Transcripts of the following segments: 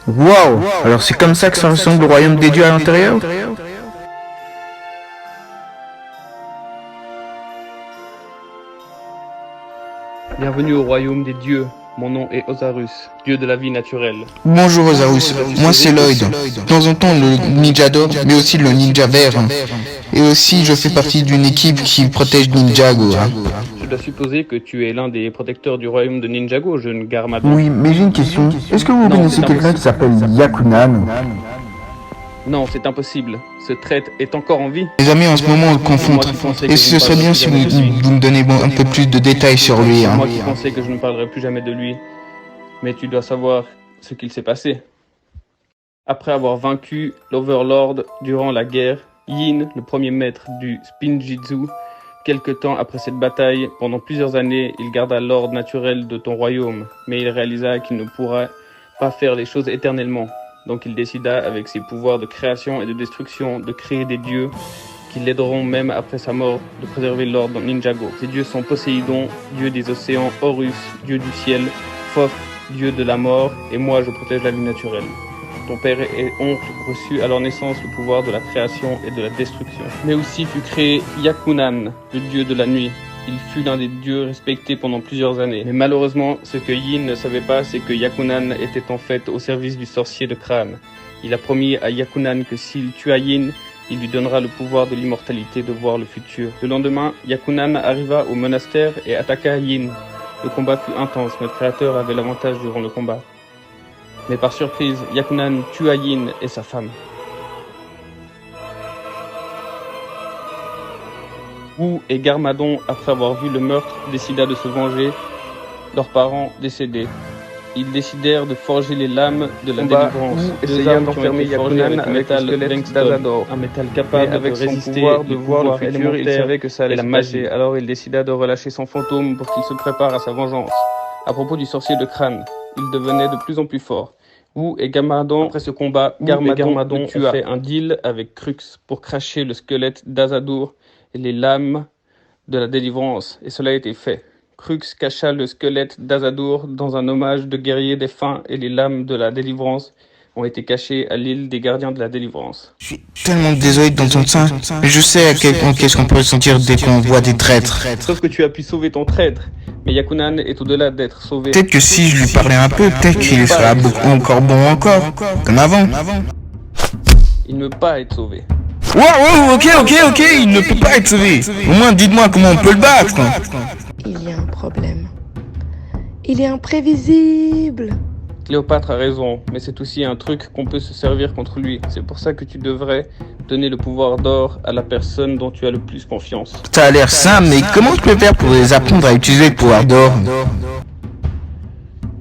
Wow! Alors c'est comme ça que ça ressemble au royaume des dieux à l'intérieur? Bienvenue au royaume des dieux. Mon nom est Ozarus, dieu de la vie naturelle. Bonjour Ozarus, moi c'est Lloyd. De temps en temps le ninja d'or, mais aussi le ninja vert. Et aussi je fais partie d'une équipe qui protège Ninjago. Je dois supposer que tu es l'un des protecteurs du royaume de Ninjago, jeune Garmadon. Oui, mais j'ai une question. Est-ce que vous connaissez quelqu'un qui s'appelle Yakunan? Non, c'est impossible. Ce traître est encore en vie. Les amis en ce moment on le confondent. Et ce serait bien si vous me donnez un peu plus de détails sur lui. C'est moi qui pensais que je ne parlerai plus jamais de lui. Mais tu dois savoir ce qu'il s'est passé. Après avoir vaincu l'Overlord durant la guerre, Yin, le premier maître du Spinjitzu, quelque temps après cette bataille, pendant plusieurs années, il garda l'ordre naturel de ton royaume, mais il réalisa qu'il ne pourra pas faire les choses éternellement. Donc il décida, avec ses pouvoirs de création et de destruction, de créer des dieux qui l'aideront même après sa mort de préserver l'ordre dans Ninjago. Ces dieux sont Poséidon, dieu des océans, Horus, dieu du ciel, Thoth, dieu de la mort, et moi je protège la vie naturelle. Ton père et oncle reçut à leur naissance le pouvoir de la création et de la destruction. Mais aussi fut créé Yakunan, le dieu de la nuit. Il fut l'un des dieux respectés pendant plusieurs années. Mais malheureusement, ce que Yin ne savait pas, c'est que Yakunan était en fait au service du sorcier de crâne. Il a promis à Yakunan que s'il tua Yin, il lui donnera le pouvoir de l'immortalité de voir le futur. Le lendemain, Yakunan arriva au monastère et attaqua Yin. Le combat fut intense, notre créateur avait l'avantage durant le combat. Mais par surprise, Yakunan tua Yin et sa femme. Wu et Garmadon, après avoir vu le meurtre, décida de se venger, leurs parents décédés. Ils décidèrent de forger les lames de la délivrance. Deux armes qui ont été forgées avec le métal Langston, un métal capable avec de résister de voir le futur. Il savait que ça allait la magie. Alors il décida de relâcher son fantôme pour qu'il se prépare à sa vengeance. À propos du sorcier de crâne, il devenait de plus en plus fort. Wu et Garmadon, après ce combat, Garmadon a fait un deal avec Crux pour cracher le squelette d'Azadur et les lames de la délivrance, et cela a été fait. Crux cacha le squelette d'Azadur dans un hommage de guerrier défunt, et les lames de la délivrance ont été cachées à l'île des gardiens de la délivrance. Je suis tellement désolé d'entendre ça, mais je sais à quel point qu'est-ce qu'on peut sentir dès qu'on voit des traîtres. Sauf que tu as pu sauver ton traître, mais Yakunan est au-delà d'être sauvé. Peut-être que si je lui parlais un peu, peut-être qu'il sera encore bon encore, comme avant. Il ne peut pas être sauvé. Wow, ok, il ne peut pas être sauvé. Au moins, dites-moi comment on peut le battre. Il y a un problème. Il est imprévisible. Cléopâtre a raison, mais c'est aussi un truc qu'on peut se servir contre lui. C'est pour ça que tu devrais donner le pouvoir d'or à la personne dont tu as le plus confiance. Ça a l'air simple, mais comment je peux faire pour les apprendre à utiliser le pouvoir d'or?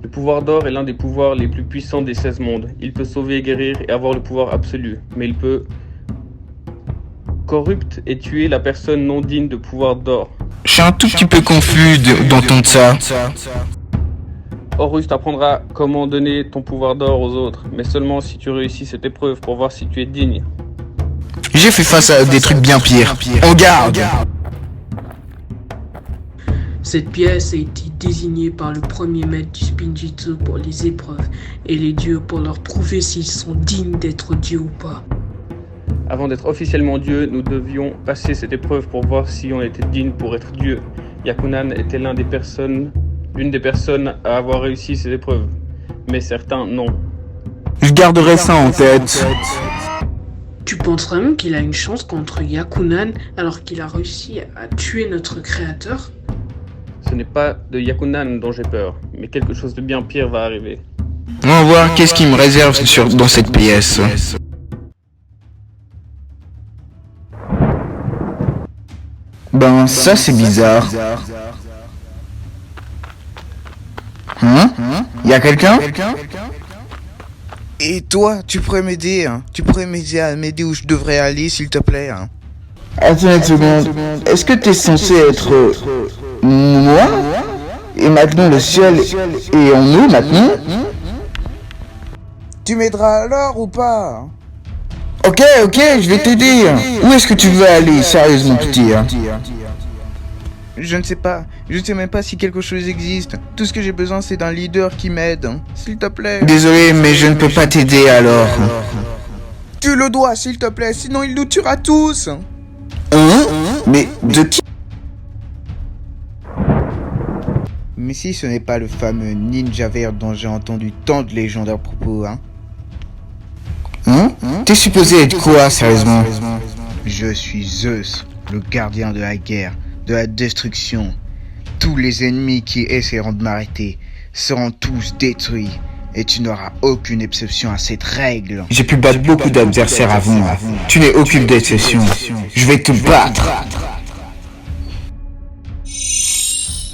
Le pouvoir d'or est l'un des pouvoirs les plus puissants des 16 mondes. Il peut sauver, guérir et avoir le pouvoir absolu, mais il peut corrupte et tuer la personne non digne de pouvoir d'or. Je suis un tout petit peu confus d'entendre ça. Horus t'apprendra comment donner ton pouvoir d'or aux autres, mais seulement si tu réussis cette épreuve pour voir si tu es digne. J'ai fait face à des trucs bien pires. En garde! Cette pièce a été désignée par le premier maître du Spinjitzu pour les épreuves et les dieux pour leur prouver s'ils sont dignes d'être dieux ou pas. Avant d'être officiellement dieu, nous devions passer cette épreuve pour voir si on était digne pour être dieu. Yakunan était l'une des personnes à avoir réussi ces épreuves, mais certains non. Je garderai ça en tête. Tu penses vraiment qu'il a une chance contre Yakunan alors qu'il a réussi à tuer notre créateur? Ce n'est pas de Yakunan dont j'ai peur, mais quelque chose de bien pire va arriver. On va voir qu'est-ce qu'il me réserve dans cette pièce. Ben ça c'est bizarre. Hein? Y'a quelqu'un? Et toi, tu pourrais m'aider, hein? Tu pourrais m'aider à m'aider où je devrais aller, s'il te plaît, hein? Attends une seconde. Est-ce que t'es censé être moi? Et maintenant le ciel est en nous maintenant? Tu m'aideras alors ou pas? Ok, je vais t'aider. Où est-ce que tu veux aller, sérieusement petit? Je ne sais pas. Je ne sais même pas si quelque chose existe. Tout ce que j'ai besoin, c'est d'un leader qui m'aide. S'il te plaît. Désolé, mais je ne peux pas t'aider alors. Tu le dois, s'il te plaît, sinon il nous tuera tous. Hein? Mais de qui? Mais si ce n'est pas le fameux ninja vert dont j'ai entendu tant de légendes à propos, hein? T'es supposé être quoi, sérieusement? Je suis Zeus, le gardien de la guerre, de la destruction. Tous les ennemis qui essaieront de m'arrêter seront tous détruits. Et tu n'auras aucune exception à cette règle. J'ai pu battre beaucoup d'adversaires avant. Tu n'es aucune exception. Je vais te battre.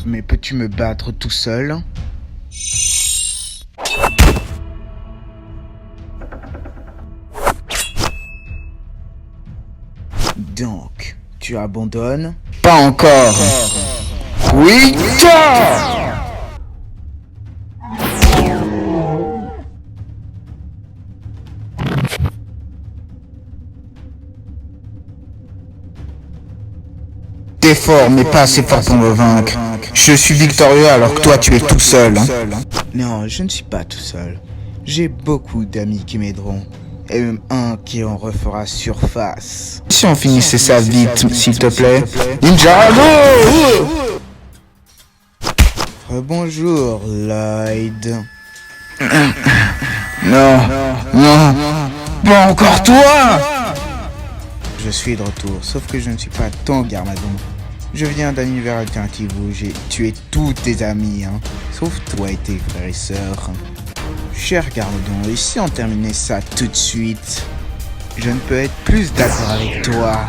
Mais peux-tu me battre tout seul? Donc, tu abandonnes? Pas encore. Oui, toi! T'es fort, mais pas assez fort pour me vaincre. Je suis victorieux alors que toi tu es tout seul. Non, je ne suis pas tout seul. J'ai beaucoup d'amis qui m'aideront. Et même un qui en refera surface. Si on finissait ça vite, s'il te plaît. Ninjago! Bonjour, Lloyd. Non, non, pas encore toi! Je suis de retour, sauf que je ne suis pas ton Garmadon. Je viens d'un univers alternatif où j'ai tué tous tes amis, hein, sauf toi et tes frères et sœurs. Cher Garmadon, et si on terminait ça tout de suite? Je ne peux être plus d'accord avec toi.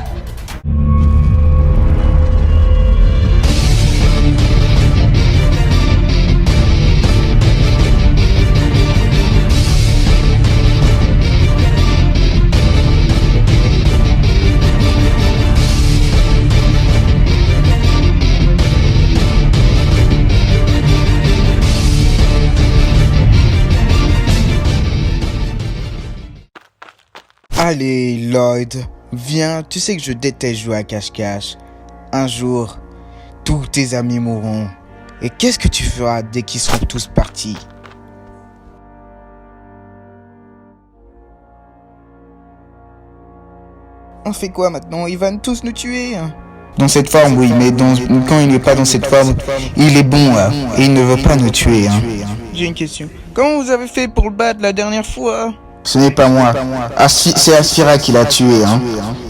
Allez, Lloyd, viens, tu sais que je déteste jouer à cache-cache. Un jour, tous tes amis mourront. Et qu'est-ce que tu feras dès qu'ils seront tous partis? On fait quoi maintenant? Ils vont tous nous tuer. Dans cette forme, oui, mais quand il n'est pas dans cette forme, il est bon, et il ne veut pas nous tuer. J'ai une question. Comment vous avez fait pour le battre la dernière fois? Ce n'est pas moi. C'est Asphira qui l'a tué.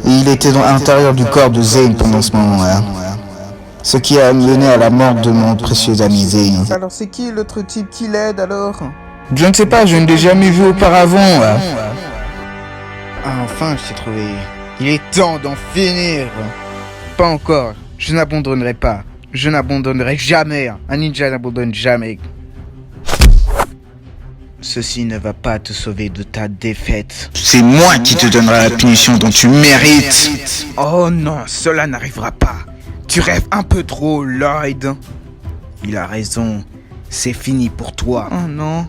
Et il était à l'intérieur du corps de Zane pendant ce moment. Ce qui a mené à la mort de mon précieux ami Zane. Alors c'est qui l'autre type qui l'aide alors? Je ne sais pas, je ne l'ai jamais vu auparavant. Ah, enfin, je t'ai trouvé. Il est temps d'en finir. Pas encore. Je n'abandonnerai pas. Je n'abandonnerai jamais. Un ninja n'abandonne jamais. Ceci ne va pas te sauver de ta défaite. C'est moi qui te donnerai la punition dont tu mérites. Oh non, cela n'arrivera pas. Tu rêves un peu trop, Lloyd. Il a raison. C'est fini pour toi. Oh non.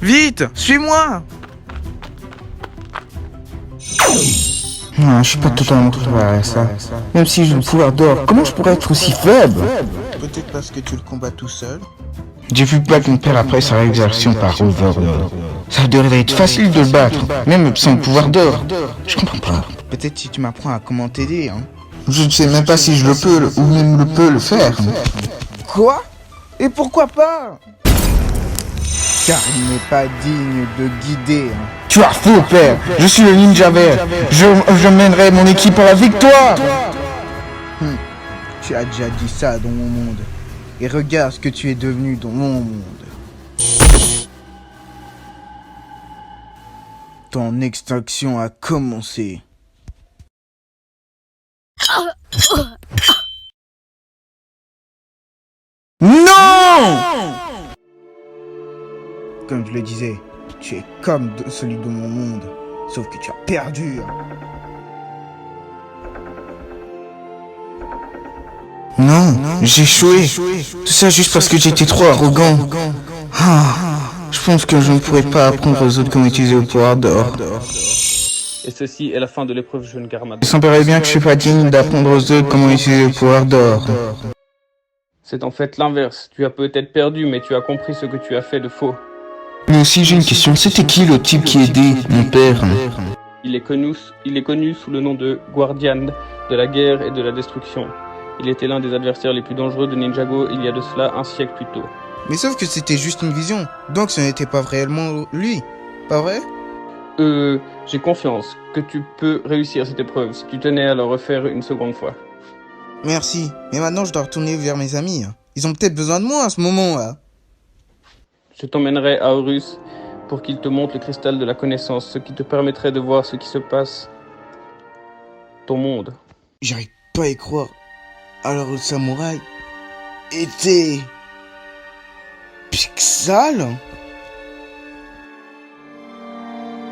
Vite, suis-moi. Non, je suis pas totalement préparé à ça. Même si j'ai le pouvoir d'or, comment je pourrais être aussi faible? Peut-être parce que tu le combats tout seul. J'ai vu battre mon père après sa réexertion par Overlord. Ça devrait être facile de le battre, même sans le pouvoir d'or. Je comprends pas. Peut-être si tu m'apprends à comment t'aider, hein. Je ne sais même pas si je le peux, ou même le peux le faire. Quoi? Et pourquoi pas? Car il n'est pas digne de guider, hein. Tu as faux, père. Je suis le ninja vert. Je mènerai mon équipe à la victoire. Tu as déjà dit ça dans mon monde. Et regarde ce que tu es devenu dans mon monde. Ton extinction a commencé. Non! Comme je le disais, tu es comme celui de mon monde. Sauf que tu as perdu. Non, j'ai échoué. Tout ça juste parce que j'étais trop arrogant. Je pense que je ne pourrais pas apprendre aux autres comment utiliser le pouvoir d'or. Et ceci est la fin de l'épreuve jeune Garmadon. Il semblerait bien que je suis pas digne d'apprendre aux autres comment utiliser le pouvoir d'or. C'est en fait l'inverse. Tu as peut-être perdu, mais tu as compris ce que tu as fait de faux. Mais aussi j'ai une question, c'était qui le type qui aidait mon père? Il est connu sous le nom de Guardian de la guerre et de la destruction. Il était l'un des adversaires les plus dangereux de Ninjago il y a de cela un siècle plus tôt. Mais sauf que c'était juste une vision, donc ce n'était pas réellement lui, pas vrai? J'ai confiance que tu peux réussir cette épreuve si tu tenais à le refaire une seconde fois. Merci, mais maintenant je dois retourner vers mes amis. Ils ont peut-être besoin de moi à ce moment-là. Je t'emmènerai à Horus pour qu'il te montre le cristal de la connaissance, ce qui te permettrait de voir ce qui se passe. Ton monde. J'arrive pas à y croire. Alors le samouraï était... Pixal?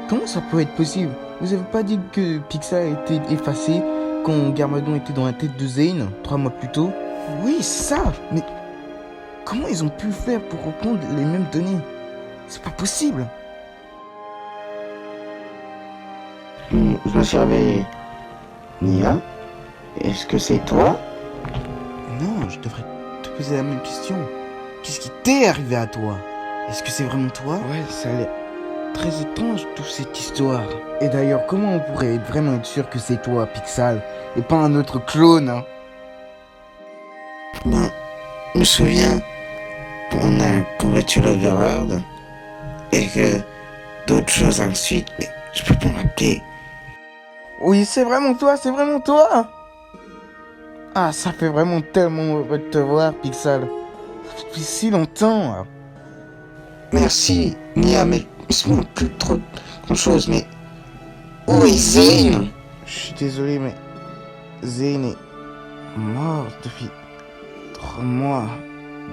Comment ça peut être possible? Vous avez pas dit que Pixal a été effacé quand Garmadon était dans la tête de Zane 3 mois plus tôt? Oui, ça. Mais comment ils ont pu faire pour reprendre les mêmes données? C'est pas possible. Je me suis réveillé. Nia, est-ce que c'est toi? Non, je devrais te poser la même question. Qu'est-ce qui t'est arrivé à toi? Est-ce que c'est vraiment toi? Ouais, ça a l'air très étrange toute cette histoire. Et d'ailleurs, comment on pourrait vraiment être sûr que c'est toi, Pixal, et pas un autre clone, hein? Bon, je me souviens, on a combattu l'Overlord, et que d'autres choses ensuite, mais je peux pas me rappeler. Oui, c'est vraiment toi, c'est vraiment toi! Ah, ça fait vraiment tellement heureux de te voir, Pixal. Ça fait depuis si longtemps. Merci, Nia, mais il se manque plus trop de choses, mais... Où est Zane? Je suis désolé, mais Zane est mort depuis 3 mois.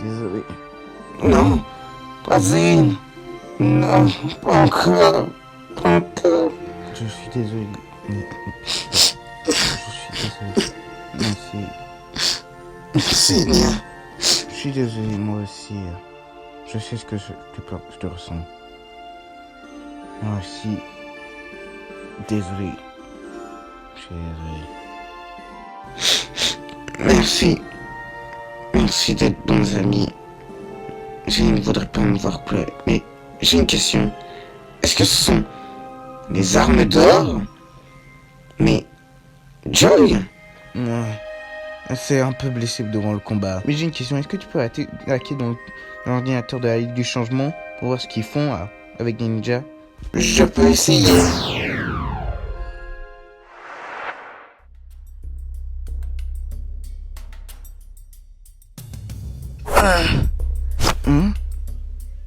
Désolé. Non, pas Zane. Non, pas encore. Pas encore. Je suis désolé. Je suis désolé. Merci. Merci, Nia. Je suis désolé, moi aussi. Je sais ce que je te ressens. Moi aussi. Désolé. Je suis désolé. Merci. Merci d'être bons amis. Je ne voudrais pas me voir pleurer, mais j'ai une question. Est-ce que ce sont les armes d'or? Mais... Joy? Ouais. C'est un peu blessé devant le combat. Mais j'ai une question. Est-ce que tu peux hacker dans l'ordinateur de la Ligue du Changement pour voir ce qu'ils font avec des ninjas? Je peux essayer.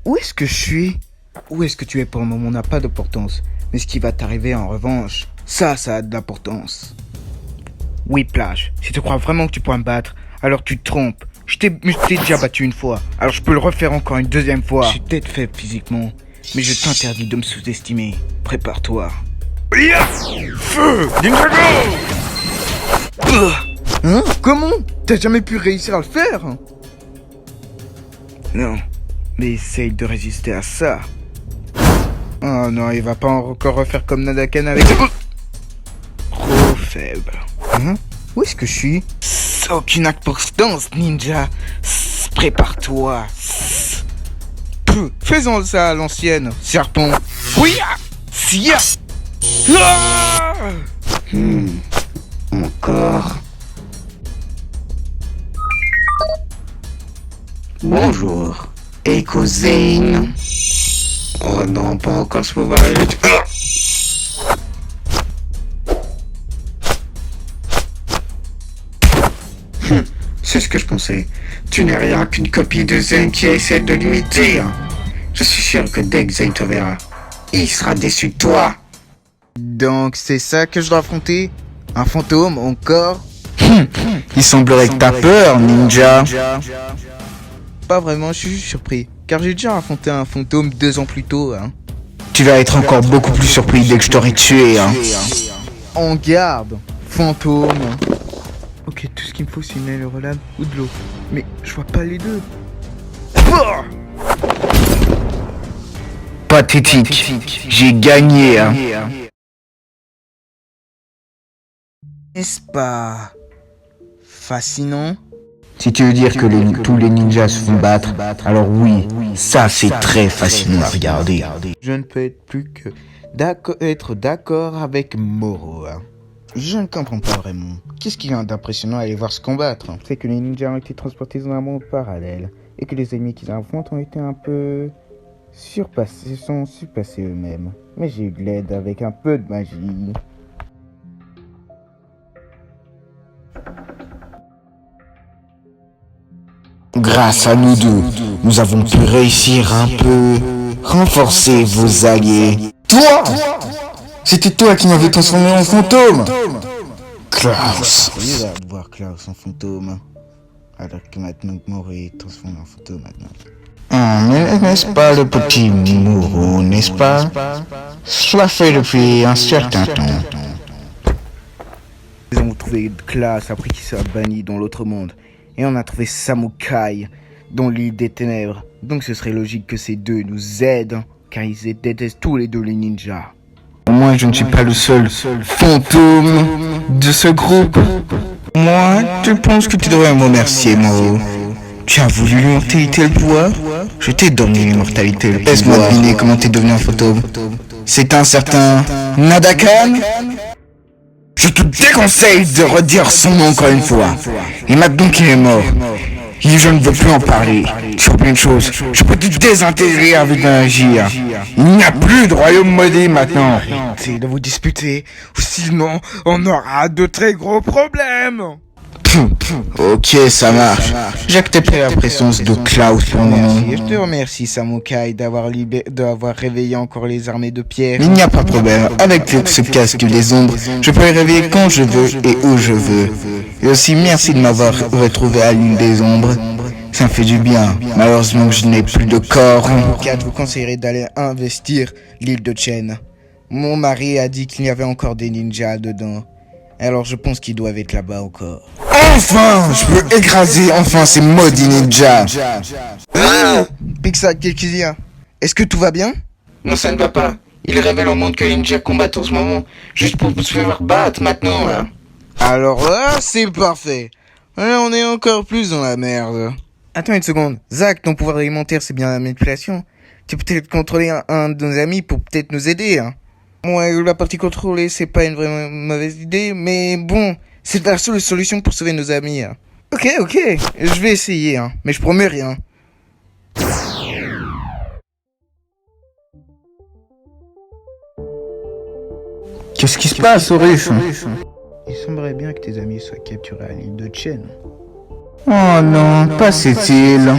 Où est-ce que je suis? Où est-ce que tu es pour le moment n'a pas d'importance. Mais ce qui va t'arriver en revanche, ça a de l'importance. Whiplash, si tu crois vraiment que tu pourras me battre, alors tu te trompes. Je t'ai déjà battu une fois, alors je peux le refaire encore une deuxième fois. Je suis peut-être faible physiquement, mais je t'interdis de me sous-estimer. Prépare-toi. Feu Ninjago! Hein? Comment? T'as jamais pu réussir à le faire? Non, mais essaye de résister à ça. Oh non, il va pas encore refaire comme Nadakan avec... Trop faible. Hein? Où est-ce que je suis? Aucune importance, ninja. Prépare-toi. Faisons ça à l'ancienne, serpent. Oui! Sia! Encore. Bonjour. Echo Zane. Oh non, pas encore ce pouvoir. C'est ce que je pensais. Tu n'es rien qu'une copie de Zane qui essaie de l'imiter. Je suis sûr que dès que Zane te verra, il sera déçu de toi. Donc c'est ça que je dois affronter? Un fantôme encore? Il semblerait que t'as peur, ninja. Pas vraiment, je suis juste surpris. Car j'ai déjà affronté un fantôme 2 ans plus tôt, hein. Tu vas être encore beaucoup plus surpris dès que je t'aurai tué, hein. En garde, fantôme. Ok, tout ce qu'il me faut c'est une aile relame ou de l'eau. Mais je vois pas les deux. Pathétique. J'ai gagné, hein. N'est-ce pas fascinant? Si tu veux dire que tous les ninjas se font battre, alors oui, ça c'est très fascinant à regarder. Je ne peux être plus que être d'accord avec Moro. Hein. Je ne comprends pas vraiment. Qu'est-ce qu'il y a d'impressionnant à aller voir se combattre? C'est que les ninjas ont été transportés dans un monde parallèle et que les ennemis qu'ils affrontent ont été un peu surpassés eux-mêmes. Mais j'ai eu de l'aide avec un peu de magie. Grâce à nous deux, nous avons pu réussir un peu renforcer vos alliés. Toi! C'était toi qui m'avais transformé en fantôme! Klaus! C'est bizarre de voir Klaus en fantôme. Alors que maintenant Moro est transformé en fantôme maintenant. Mais n'est-ce pas le petit Moro, n'est-ce pas? Cela fait depuis un certain temps. Nous avons trouvé Klaus après qu'il soit banni dans l'autre monde. Et on a trouvé Samukai dans l'île des ténèbres. Donc ce serait logique que ces deux nous aident, car ils détestent tous les deux les ninjas. Moi, je ne suis pas le seul fantôme de ce groupe. Moi, tu penses que tu devrais me remercier, Moro. Tu as voulu l'immortalité et le pouvoir? Je t'ai donné l'immortalité et le pouvoir. Laisse-moi deviner comment t'es devenu un fantôme. C'est un certain Nadakan? Je te déconseille de redire son nom encore une fois. Et maintenant qu'il est mort, je ne veux plus en parler. Sur plein de choses, je peux te désintégrer avec la magie. Il n'y a plus de royaume maudit maintenant. Arrêtez de vous disputer, ou sinon on aura de très gros problèmes. Ok, ça marche. J'accepte la présence de Klaus pour le moment. Je te remercie Samukai d'avoir réveillé encore les armées de pierre. Il n'y a pas de problème. Avec ce casque des ombres, je peux les réveiller quand je veux et où je veux. Et aussi merci de m'avoir retrouvé à l'île des ombres. Ça me fait du bien. Malheureusement, je n'ai plus de corps. Je vous conseillerais d'aller investir l'île de Chen. Mon mari a dit qu'il y avait encore des ninjas dedans. Alors je pense qu'ils doivent être là-bas encore. Enfin, je peux écraser enfin ces maudits ninjas. Pixar, qu'est-ce qu'il y a? Est-ce que tout va bien? Non, ça ne va pas. Il révèle au monde que les ninjas combattent en ce moment, juste pour se faire battre maintenant, là. Alors là, c'est parfait. Là, on est encore plus dans la merde. Attends une seconde. Zach, ton pouvoir alimentaire, c'est bien la manipulation. Tu peux peut-être contrôler un de nos amis pour peut-être nous aider, hein. Ouais, la partie contrôlée, c'est pas une vraiment mauvaise idée, mais bon, c'est la seule solution pour sauver nos amis. Hein. Ok, je vais essayer, hein, mais je promets rien. Qu'est-ce qui se passe, Horus? Il semblerait bien que tes amis soient capturés à l'île de Chen. Oh non, pas cette île.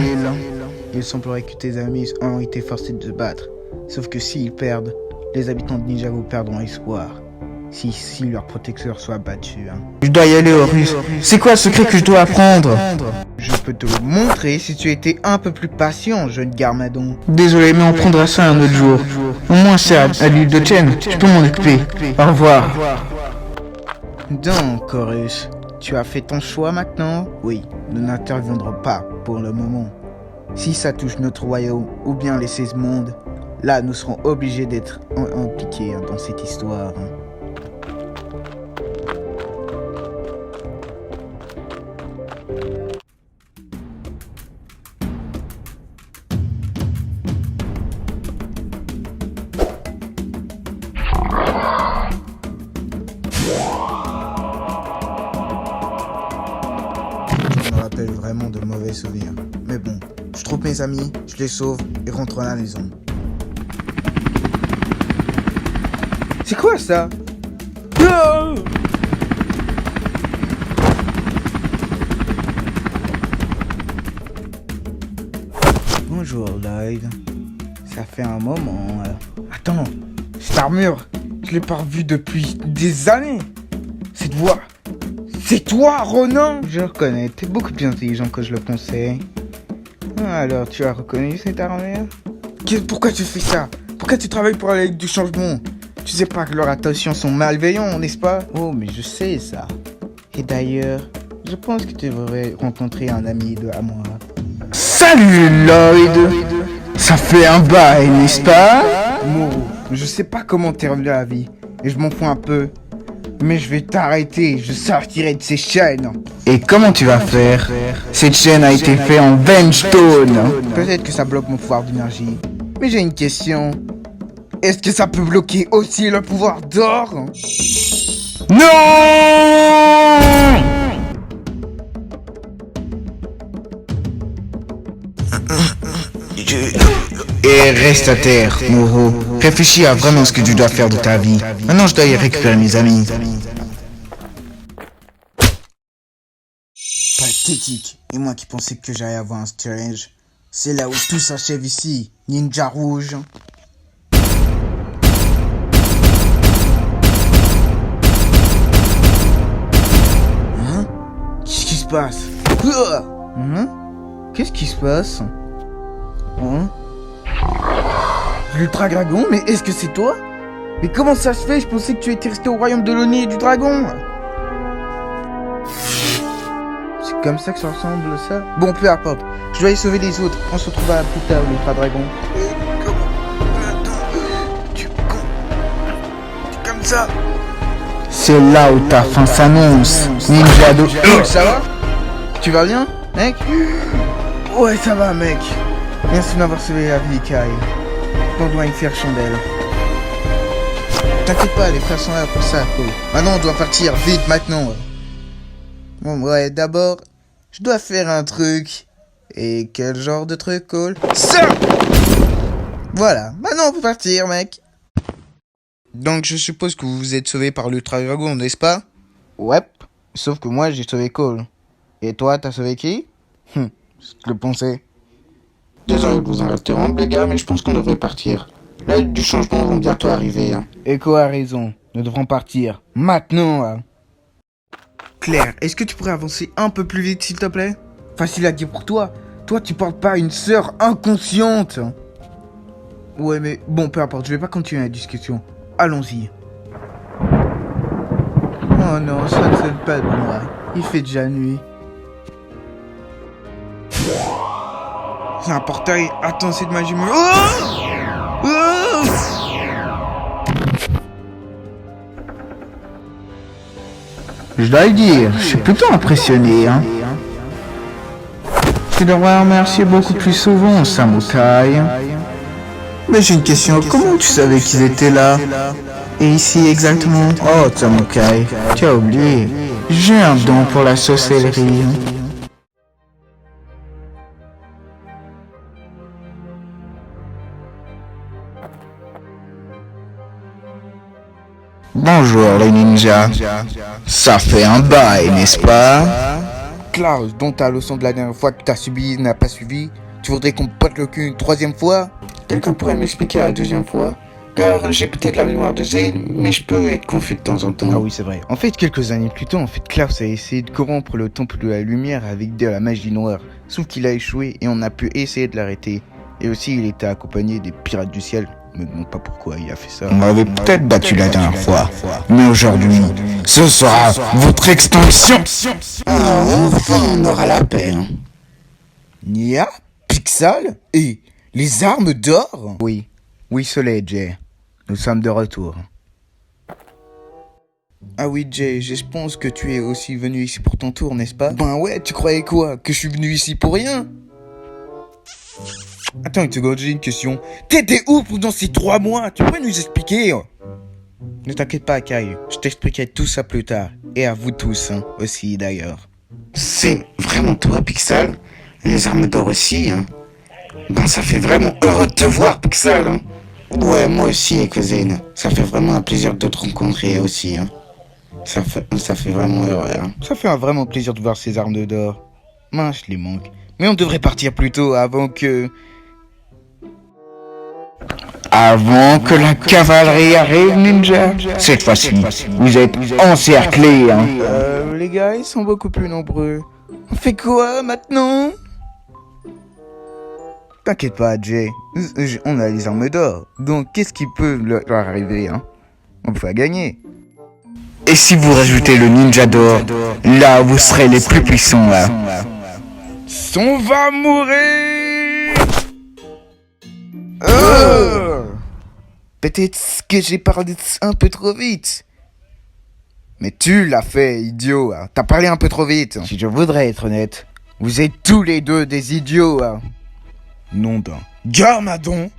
Il semblerait que tes amis ont été forcés de se battre. Sauf que s'ils perdent, les habitants de Ninjago perdront espoir. Si leur protecteur soit battu. Hein. Je dois y aller, Horus. C'est quoi le secret que je dois apprendre? Je peux te le montrer si tu étais un peu plus patient, jeune Garmadon. Désolé, mais on prendra ça un autre jour. Au moins c'est à l'île de Chen. Je peux m'en occuper. Au revoir. Donc, Horus, tu as fait ton choix maintenant? Oui, nous n'interviendrons pas pour le moment. Si ça touche notre royaume ou bien les 16 mondes, là nous serons obligés d'être impliqués dans cette histoire. Je me rappelle vraiment de mauvais souvenirs. Mais bon, je trouve mes amis, je les sauve et rentre à la maison. C'est quoi ça? Bonjour Lloyd. Ça fait un moment. Attends, cette armure, je l'ai pas revue depuis des années. Cette voix, c'est toi, Ronan? Je reconnais, t'es beaucoup plus intelligent que je le pensais. Alors, tu as reconnu cette armure? Pourquoi tu fais ça? Pourquoi tu travailles pour la Ligue du Changement? Tu sais pas que leurs intentions sont malveillantes, n'est-ce pas? Oh, mais je sais ça. Et d'ailleurs, je pense que tu devrais rencontrer un ami à moi. Salut, Lloyd. Ça fait un bail, n'est-ce pas? Moro, je sais pas comment t'es revenu à la vie, et je m'en fous un peu. Mais je vais t'arrêter, je sortirai de ces chaînes. Et comment tu vas faire? Cette chaîne a été faite en Vengestone. Peut-être que ça bloque mon pouvoir d'énergie. Mais j'ai une question. Est-ce que ça peut bloquer aussi le pouvoir d'or? Non! Et reste à terre, Moro. Réfléchis à vraiment ce que tu dois faire de ta vie. Maintenant, je dois y récupérer mes amis. Pathétique. Et moi qui pensais que j'allais avoir un stage. C'est là où tout s'achève ici. Ninja rouge. Hein? Qu'est-ce qui se passe? Hein? Qu'est-ce qui se passe? Hein? L'Ultra Dragon? Mais est-ce que c'est toi? Mais comment ça se fait? Je pensais que tu étais resté au royaume de l'Oni et du dragon. C'est comme ça que ça ressemble, ça? Bon, peu importe. Je dois aller sauver les autres. On se retrouvera plus tard, l'Ultra Dragon. Tu comme ça? C'est là où ta fin s'annonce. Ninja de... Ça va? Tu vas bien, mec? Ouais, ça va, mec. Merci de m'avoir sauvé la vie, Kai. On doit y faire chandelle. T'inquiète pas, les frères sont là pour ça, cool. Maintenant, on doit partir, vite, maintenant. Bon, ouais, d'abord, je dois faire un truc. Et quel genre de truc, cool? Ça! Voilà, maintenant on peut partir, mec. Donc, je suppose que vous vous êtes sauvé par l'Ultra Dragon, n'est-ce pas? Ouais, sauf que moi, j'ai sauvé Cole. Et toi, t'as sauvé qui? Je le pensais. Désolé de vous interrompre, les gars, mais je pense qu'on devrait partir. Là, du changement vont bientôt arriver. Hein. Echo a raison. Nous devrons partir. Maintenant. Hein. Claire, est-ce que tu pourrais avancer un peu plus vite, s'il te plaît? Facile à dire pour toi. Toi, tu portes pas une sœur inconsciente. Ouais, mais bon, peu importe. Je vais pas continuer la discussion. Allons-y. Oh non, ça ne fait pas de moi. Il fait déjà nuit. C'est un portail. Attends, c'est de ma jumeau. Oh! Oh! Je dois le dire, je suis plutôt impressionné, hein. Tu devrais remercier beaucoup plus souvent, Samukai. Mais j'ai une question, comment tu savais qu'ils étaient là? Et ici exactement? Oh, Samukai, tu as oublié. J'ai un don pour la sorcellerie. Bonjour les ninjas. Ça fait un bail, n'est-ce pas? Klaus, dont ta leçon de la dernière fois que t'as subi n'a pas suivi. Tu voudrais qu'on te pointe le cul une troisième fois? Quelqu'un pourrait m'expliquer la deuxième fois? Car j'ai peut-être la mémoire de Zane, mais je peux être confus de temps en temps. Ah oui, c'est vrai. En fait, quelques années plus tôt, Klaus a essayé de corrompre le temple de la lumière avec de la magie noire. Sauf qu'il a échoué et on a pu essayer de l'arrêter. Et aussi, il était accompagné des pirates du ciel. Me demande pas pourquoi il a fait ça. On m'avait peut-être battu la dernière fois, mais aujourd'hui, ce sera votre extinction. Enfin, on aura la paix. Hein. Nia, Pixel et les armes d'or? Oui, Soleil, Jay. Nous sommes de retour. Ah oui, Jay, je pense que tu es aussi venu ici pour ton tour, n'est-ce pas? Ben ouais, tu croyais quoi? Que je suis venu ici pour rien? Attends une seconde, j'ai une question. T'étais où pendant ces 3 mois? Tu pourrais nous expliquer? Ne t'inquiète pas, Kai. Je t'expliquerai tout ça plus tard. Et à vous tous, hein, aussi, d'ailleurs. C'est vraiment toi, Pixel? Les armes d'or aussi, hein? Ben, ça fait vraiment heureux de te voir, Pixel, hein? Ouais, moi aussi, Ekozane. Ça fait vraiment un plaisir de te rencontrer aussi, hein? Ça fait vraiment heureux, hein? Ça fait un vraiment plaisir de voir ces armes d'or. Mince, je les manque. Mais on devrait partir plus tôt avant que... Avant que la cavalerie arrive, ninja. Cette fois-ci, vous êtes encerclés, hein. Les gars, ils sont beaucoup plus nombreux. On fait quoi, maintenant? T'inquiète pas, Jay. On a les armes d'or. Donc, qu'est-ce qui peut leur arriver, hein? On peut gagner. Et si vous rajoutez le ninja d'or, là vous serez les plus puissants, là. On va mourir! Peut-être que j'ai parlé un peu trop vite. Mais tu l'as fait, idiot. Hein. T'as parlé un peu trop vite. Si je voudrais être honnête, vous êtes tous les deux des idiots. Hein. Nom d'un Garmadon.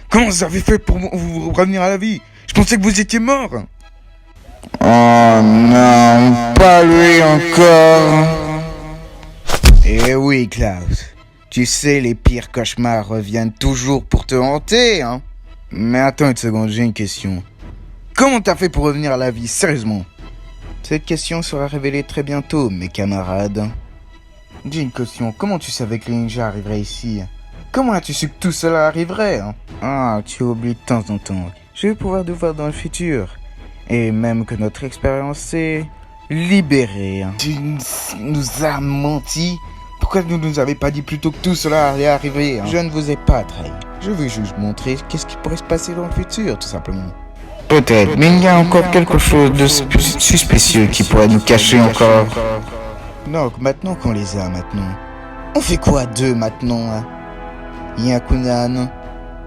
Comment vous avez fait pour vous revenir à la vie? Je pensais que vous étiez mort. Oh non, pas lui encore. Eh oui, Klaus. Tu sais, les pires cauchemars reviennent toujours pour te hanter, hein. Mais attends une seconde, j'ai une question. Comment t'as fait pour revenir à la vie, sérieusement? Cette question sera révélée très bientôt, mes camarades. J'ai une question, comment tu savais que les ninjas arriveraient ici? Comment as-tu su que tout cela arriverait, hein? Ah, tu oublies de temps en temps. Je vais pouvoir nous voir dans le futur. Et même que notre expérience s'est libérée. Hein. Tu nous as menti? Pourquoi vous ne nous avez pas dit plus tôt que tout cela allait arriver? Hein? Je ne vous ai pas trahi. Je veux juste montrer qu'est-ce qui pourrait se passer dans le futur, tout simplement. Peut-être, mais il y a encore quelque chose de suspicieux qui pourrait nous cacher encore. Donc, maintenant qu'on les a, on fait quoi d'eux maintenant, hein? Yakunan,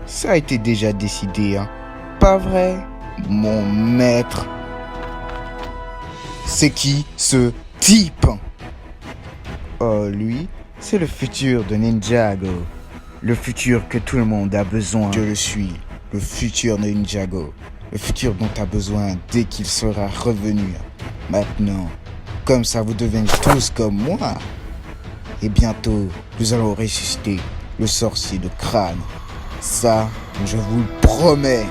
ça a été déjà décidé, hein? Pas vrai, mon maître? C'est qui ce type? Oh, lui, c'est le futur de Ninjago. Le futur que tout le monde a besoin. Je le suis, le futur de Ninjago. Le futur dont tu as besoin dès qu'il sera revenu. Maintenant, comme ça vous devenez tous comme moi. Et bientôt, nous allons ressusciter le sorcier de crâne. Ça, je vous le promets.